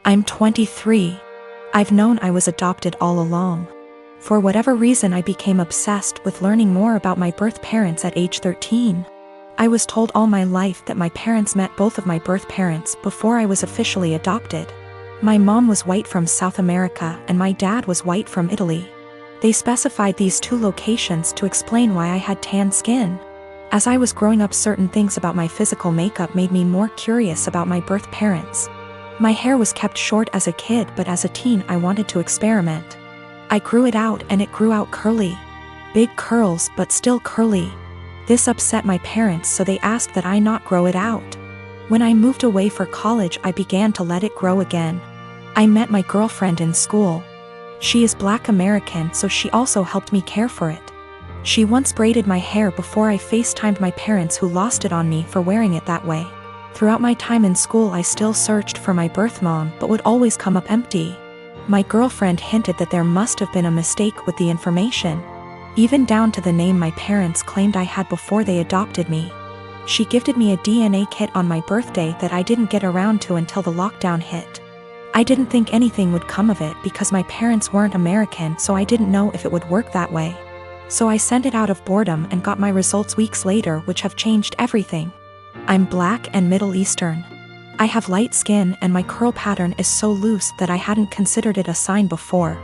I'm 23. I've known I was adopted all along. For whatever reason, I became obsessed with learning more about my birth parents at age 13. I was told all my life that my parents met both of my birth parents before I was officially adopted. My mom was white from South America and my dad was white from Italy. They specified these two locations to explain why I had tan skin. As I was growing up, certain things about my physical makeup made me more curious about my birth parents. My hair was kept short as a kid, but as a teen I wanted to experiment. I grew it out and it grew out curly. Big curls, but still curly. This upset my parents, so they asked that I not grow it out. When I moved away for college, I began to let it grow again. I met my girlfriend in school. She is Black American, so she also helped me care for it. She once braided my hair before I FaceTimed my parents, who lost it on me for wearing it that way. Throughout my time in school, I still searched for my birth mom, but would always come up empty. My girlfriend hinted that there must have been a mistake with the information, even down to the name my parents claimed I had before they adopted me. She gifted me a DNA kit on my birthday that I didn't get around to until the lockdown hit. I didn't think anything would come of it because my parents weren't American, so I didn't know if it would work that way. So I sent it out of boredom and got my results weeks later, which have changed everything. I'm Black and Middle Eastern. I have light skin and my curl pattern is so loose that I hadn't considered it a sign before.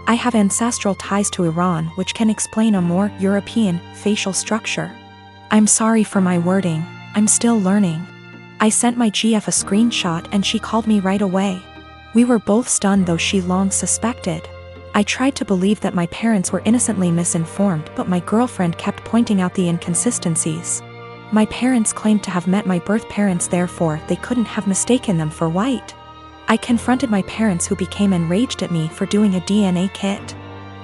I have ancestral ties to Iran, which can explain a more European facial structure. I'm sorry for my wording, I'm still learning. I sent my GF a screenshot and she called me right away. We were both stunned, though she long suspected. I tried to believe that my parents were innocently misinformed, but my girlfriend kept pointing out the inconsistencies. My parents claimed to have met my birth parents, therefore they couldn't have mistaken them for white. I confronted my parents, who became enraged at me for doing a DNA kit.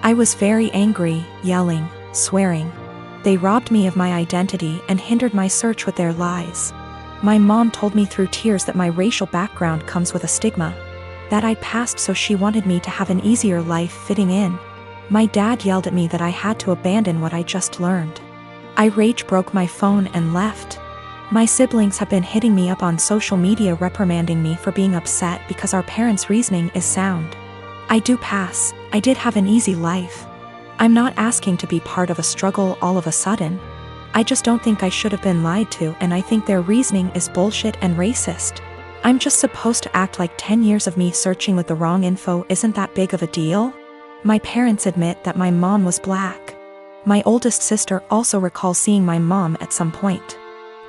I was very angry, yelling, swearing. They robbed me of my identity and hindered my search with their lies. My mom told me through tears that my racial background comes with a stigma that I passed, so she wanted me to have an easier life fitting in. My dad yelled at me that I had to abandon what I just learned. I rage broke my phone and left. My siblings have been hitting me up on social media, reprimanding me for being upset because our parents' reasoning is sound. I do pass. I did have an easy life. I'm not asking to be part of a struggle all of a sudden. I just don't think I should have been lied to, and I think their reasoning is bullshit and racist. I'm just supposed to act like 10 years of me searching with the wrong info isn't that big of a deal? My parents admit that my mom was Black. My oldest sister also recalls seeing my mom at some point.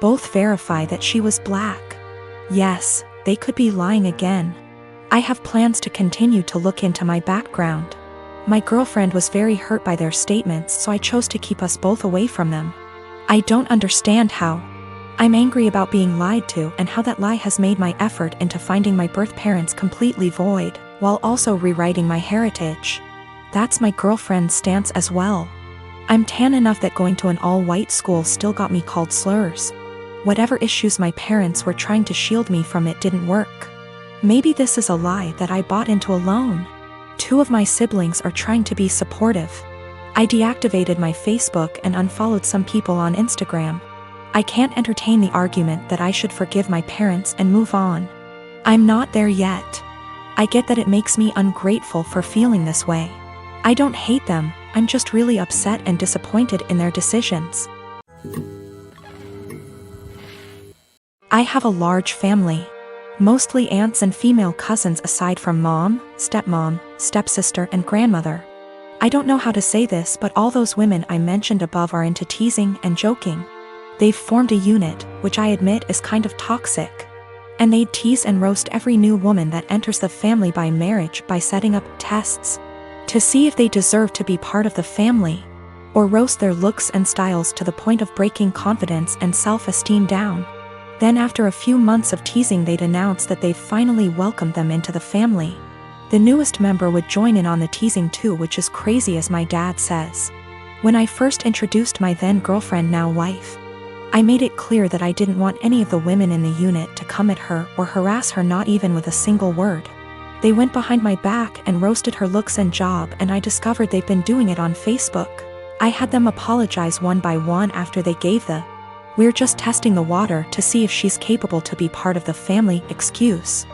Both verify that she was Black. Yes, they could be lying again. I have plans to continue to look into my background. My girlfriend was very hurt by their statements, so I chose to keep us both away from them. I don't understand how. I'm angry about being lied to and how that lie has made my effort into finding my birth parents completely void, while also rewriting my heritage. That's my girlfriend's stance as well. I'm tan enough that going to an all-white school still got me called slurs. Whatever issues my parents were trying to shield me from, it didn't work. Maybe this is a lie that I bought into alone. 2 of my siblings are trying to be supportive. I deactivated my Facebook and unfollowed some people on Instagram. I can't entertain the argument that I should forgive my parents and move on. I'm not there yet. I get that it makes me ungrateful for feeling this way. I don't hate them, I'm just really upset and disappointed in their decisions. I have a large family. Mostly aunts and female cousins aside from mom, stepmom, stepsister and grandmother. I don't know how to say this, but all those women I mentioned above are into teasing and joking. They've formed a unit, which I admit is kind of toxic. And they'd tease and roast every new woman that enters the family by marriage by setting up tests to see if they deserve to be part of the family, or roast their looks and styles to the point of breaking confidence and self-esteem down. Then after a few months of teasing, they'd announce that they've finally welcomed them into the family. The newest member would join in on the teasing too, which is crazy, as my dad says. When I first introduced my then girlfriend, now wife, I made it clear that I didn't want any of the women in the unit to come at her or harass her, not even with a single word. They went behind my back and roasted her looks and job, and I discovered they've been doing it on Facebook. I had them apologize one by one after they gave the "we're just testing the water to see if she's capable to be part of the family" excuse.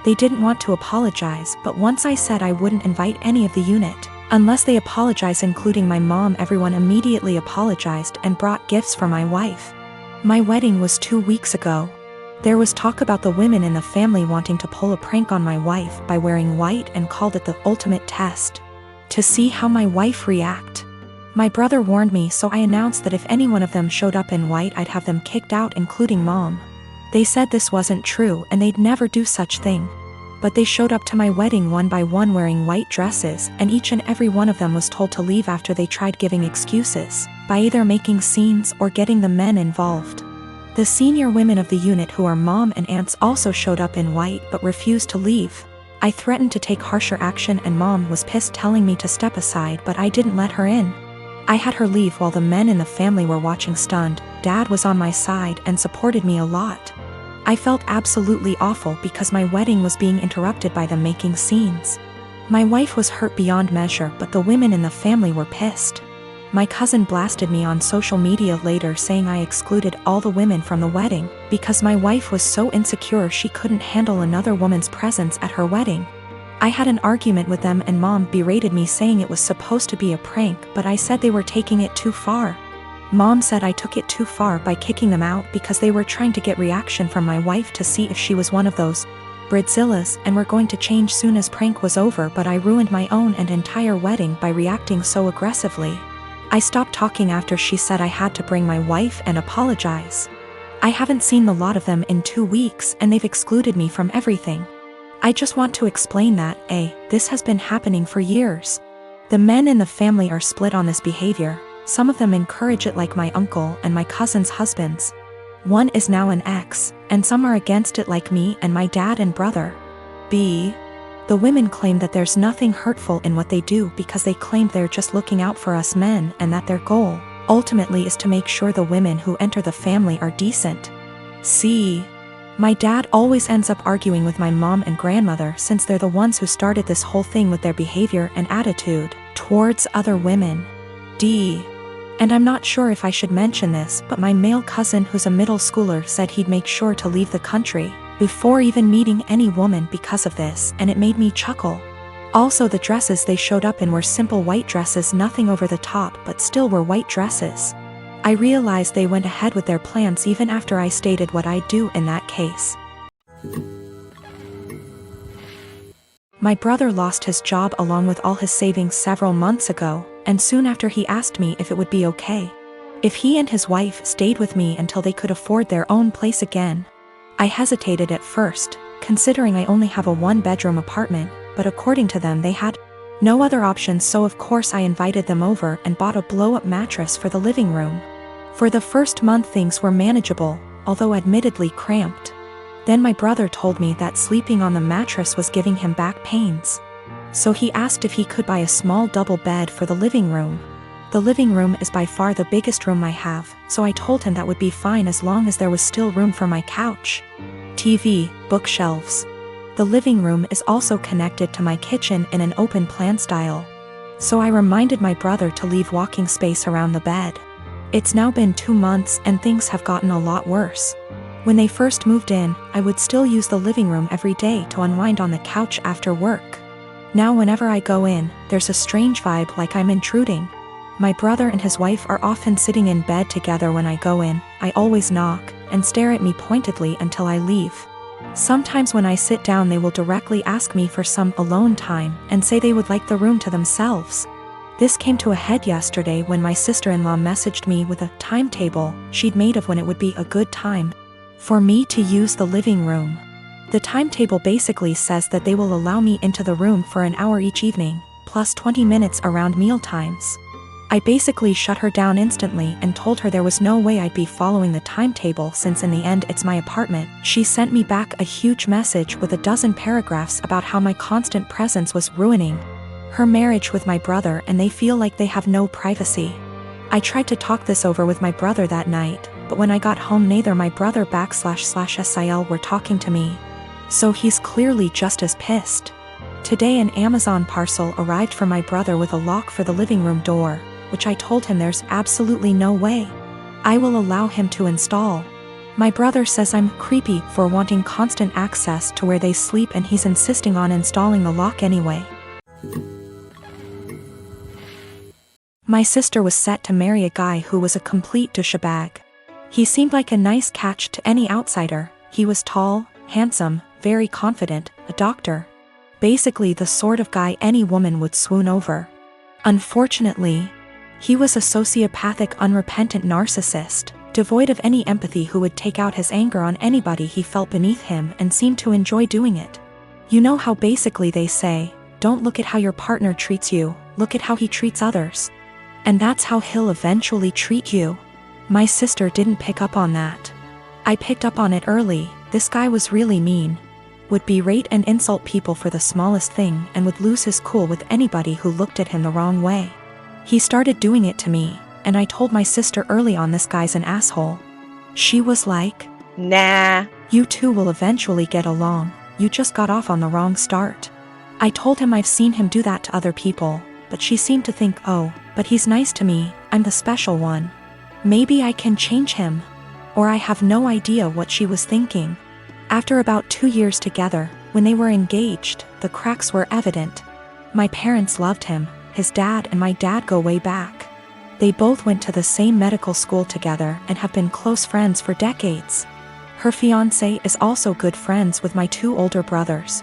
They didn't want to apologize, but once I said I wouldn't invite any of the unit unless they apologize, including my mom, everyone immediately apologized and brought gifts for my wife. My wedding was 2 weeks ago. There was talk about the women in the family wanting to pull a prank on my wife by wearing white and called it the ultimate test to see how my wife react. My brother warned me, so I announced that if any one of them showed up in white, I'd have them kicked out, including mom. They said this wasn't true and they'd never do such thing. But they showed up to my wedding one by one wearing white dresses, and each and every one of them was told to leave after they tried giving excuses by either making scenes or getting the men involved. The senior women of the unit, who are mom and aunts, also showed up in white but refused to leave. I threatened to take harsher action and mom was pissed, telling me to step aside, but I didn't let her in. I had her leave while the men in the family were watching stunned. Dad was on my side and supported me a lot. I felt absolutely awful because my wedding was being interrupted by them making scenes. My wife was hurt beyond measure, but the women in the family were pissed. My cousin blasted me on social media later, saying I excluded all the women from the wedding because my wife was so insecure she couldn't handle another woman's presence at her wedding. I had an argument with them and mom berated me, saying it was supposed to be a prank, but I said they were taking it too far. Mom said I took it too far by kicking them out because they were trying to get reaction from my wife to see if she was one of those Bridzillas and were going to change soon as prank was over, but I ruined my own and entire wedding by reacting so aggressively. I stopped talking after she said I had to bring my wife and apologize. I haven't seen the lot of them in 2 weeks and they've excluded me from everything. I just want to explain that, this has been happening for years. The men in the family are split on this behavior. Some of them encourage it, like my uncle and my cousin's husbands. One is now an ex, and some are against it, like me and my dad and brother. The women claim that there's nothing hurtful in what they do because they claim they're just looking out for us men, and that their goal, ultimately, is to make sure the women who enter the family are decent. My dad always ends up arguing with my mom and grandmother, since they're the ones who started this whole thing with their behavior and attitude towards other women. And I'm not sure if I should mention this, but my male cousin, who's a middle schooler, said he'd make sure to leave the country before even meeting any woman because of this, and it made me chuckle. Also, the dresses they showed up in were simple white dresses, nothing over the top, but still were white dresses. I realized they went ahead with their plans even after I stated what I'd do in that case. My brother lost his job along with all his savings several months ago, and soon after he asked me if it would be okay if he and his wife stayed with me until they could afford their own place again. I hesitated at first, considering I only have a 1-bedroom apartment, but according to them they had no other options, so of course I invited them over and bought a blow-up mattress for the living room. For the first month things were manageable, although admittedly cramped. Then my brother told me that sleeping on the mattress was giving him back pains. So he asked if he could buy a small double bed for the living room. The living room is by far the biggest room I have, so I told him that would be fine as long as there was still room for my couch, TV, bookshelves. The living room is also connected to my kitchen in an open plan style. So I reminded my brother to leave walking space around the bed. It's now been 2 months and things have gotten a lot worse. When they first moved in, I would still use the living room every day to unwind on the couch after work. Now whenever I go in, there's a strange vibe, like I'm intruding. My brother and his wife are often sitting in bed together when I go in. I always knock and stare at me pointedly until I leave. Sometimes when I sit down they will directly ask me for some alone time and say they would like the room to themselves. This came to a head yesterday when my sister-in-law messaged me with a timetable she'd made of when it would be a good time for me to use the living room. The timetable basically says that they will allow me into the room for an hour each evening, plus 20 minutes around meal times. I basically shut her down instantly and told her there was no way I'd be following the timetable, since in the end it's my apartment. She sent me back a huge message with a dozen paragraphs about how my constant presence was ruining her marriage with my brother and they feel like they have no privacy. I tried to talk this over with my brother that night, but when I got home neither my brother //SIL were talking to me. So he's clearly just as pissed. Today an Amazon parcel arrived for my brother with a lock for the living room door, which I told him there's absolutely no way I will allow him to install. My brother says I'm creepy for wanting constant access to where they sleep, and he's insisting on installing the lock anyway. My sister was set to marry a guy who was a complete douchebag. He seemed like a nice catch to any outsider. He was tall, handsome, very confident, a doctor. Basically the sort of guy any woman would swoon over. Unfortunately, he was a sociopathic, unrepentant narcissist, devoid of any empathy, who would take out his anger on anybody he felt beneath him and seemed to enjoy doing it. You know how basically they say, don't look at how your partner treats you, look at how he treats others. And that's how he'll eventually treat you. My sister didn't pick up on that. I picked up on it early. This guy was really mean. Would berate and insult people for the smallest thing, and would lose his cool with anybody who looked at him the wrong way. He started doing it to me, and I told my sister early on, this guy's an asshole. She was like, Nah. You two will eventually get along, you just got off on the wrong start. I told him I've seen him do that to other people, but she seemed to think, oh, but he's nice to me, I'm the special one. Maybe I can change him. Or I have no idea what she was thinking. After about 2 years together, when they were engaged, the cracks were evident. My parents loved him. His dad and my dad go way back. They both went to the same medical school together and have been close friends for decades. Her fiancé is also good friends with my 2 older brothers.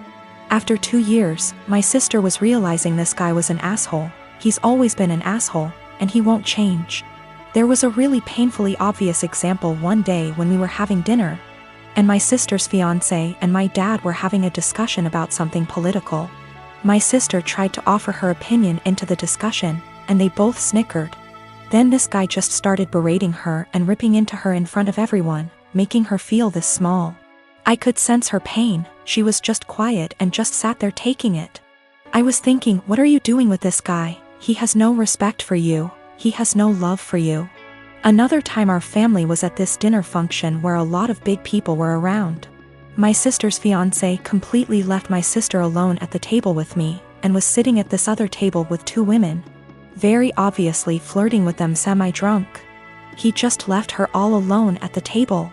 After 2 years, my sister was realizing this guy was an asshole. He's always been an asshole, and he won't change. There was a really painfully obvious example one day when we were having dinner, and my sister's fiancé and my dad were having a discussion about something political. My sister tried to offer her opinion into the discussion, and they both snickered. Then this guy just started berating her and ripping into her in front of everyone, making her feel this small. I could sense her pain. She was just quiet and just sat there taking it. I was thinking, what are you doing with this guy? He has no respect for you. He has no love for you. Another time our family was at this dinner function where a lot of big people were around. My sister's fiancé completely left my sister alone at the table with me, and was sitting at this other table with 2 women, very obviously flirting with them semi-drunk. He just left her all alone at the table.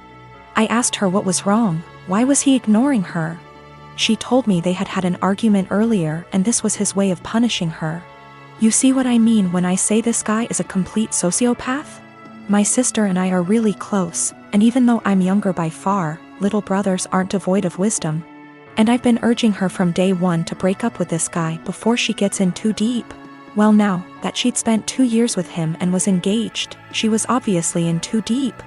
I asked her what was wrong, why was he ignoring her? She told me they had had an argument earlier and this was his way of punishing her. You see what I mean when I say this guy is a complete sociopath? My sister and I are really close, and even though I'm younger by far, little brothers aren't devoid of wisdom. And I've been urging her from day one to break up with this guy before she gets in too deep. Well, now that she'd spent 2 years with him and was engaged, she was obviously in too deep.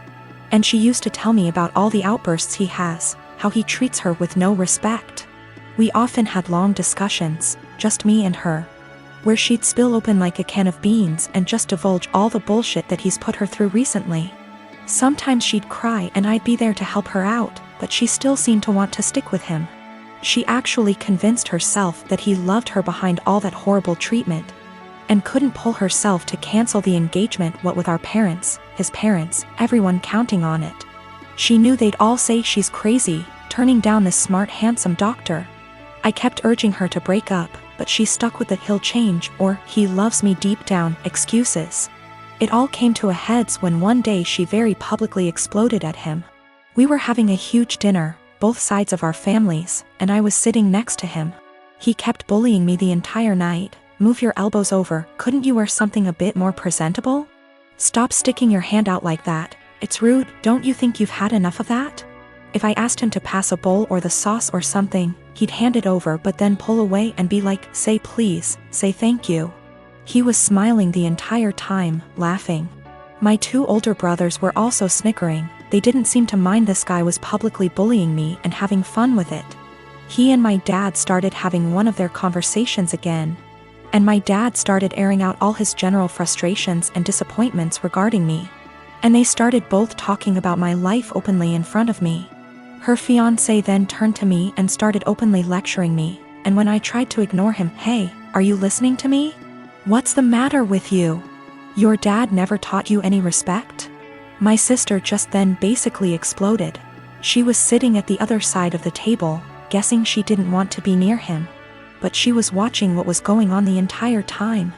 And she used to tell me about all the outbursts he has, how he treats her with no respect. We often had long discussions, just me and her, where she'd spill open like a can of beans and just divulge all the bullshit that he's put her through recently. Sometimes she'd cry and I'd be there to help her out, but she still seemed to want to stick with him. She actually convinced herself that he loved her behind all that horrible treatment, and couldn't pull herself to cancel the engagement, what with our parents, his parents, everyone counting on it. She knew they'd all say she's crazy, turning down this smart, handsome doctor. I kept urging her to break up, but she stuck with the he'll change or he loves me deep down excuses. It all came to a heads when one day she very publicly exploded at him. We were having a huge dinner, both sides of our families, and I was sitting next to him. He kept bullying me the entire night. Move your elbows over, couldn't you wear something a bit more presentable? Stop sticking your hand out like that, it's rude, don't you think you've had enough of that? If I asked him to pass a bowl or the sauce or something, he'd hand it over but then pull away and be like, say please, say thank you. He was smiling the entire time, laughing. My 2 older brothers were also snickering. They didn't seem to mind this guy was publicly bullying me and having fun with it. He and my dad started having one of their conversations again, and my dad started airing out all his general frustrations and disappointments regarding me. And they started both talking about my life openly in front of me. Her fiancé then turned to me and started openly lecturing me, and when I tried to ignore him, hey, are you listening to me? What's the matter with you? Your dad never taught you any respect? My sister just then basically exploded. She was sitting at the other side of the table, guessing she didn't want to be near him, but she was watching what was going on the entire time.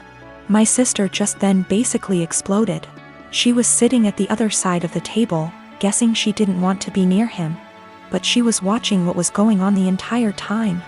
My sister just then basically exploded. She was sitting at the other side of the table, guessing she didn't want to be near him. But she was watching what was going on the entire time.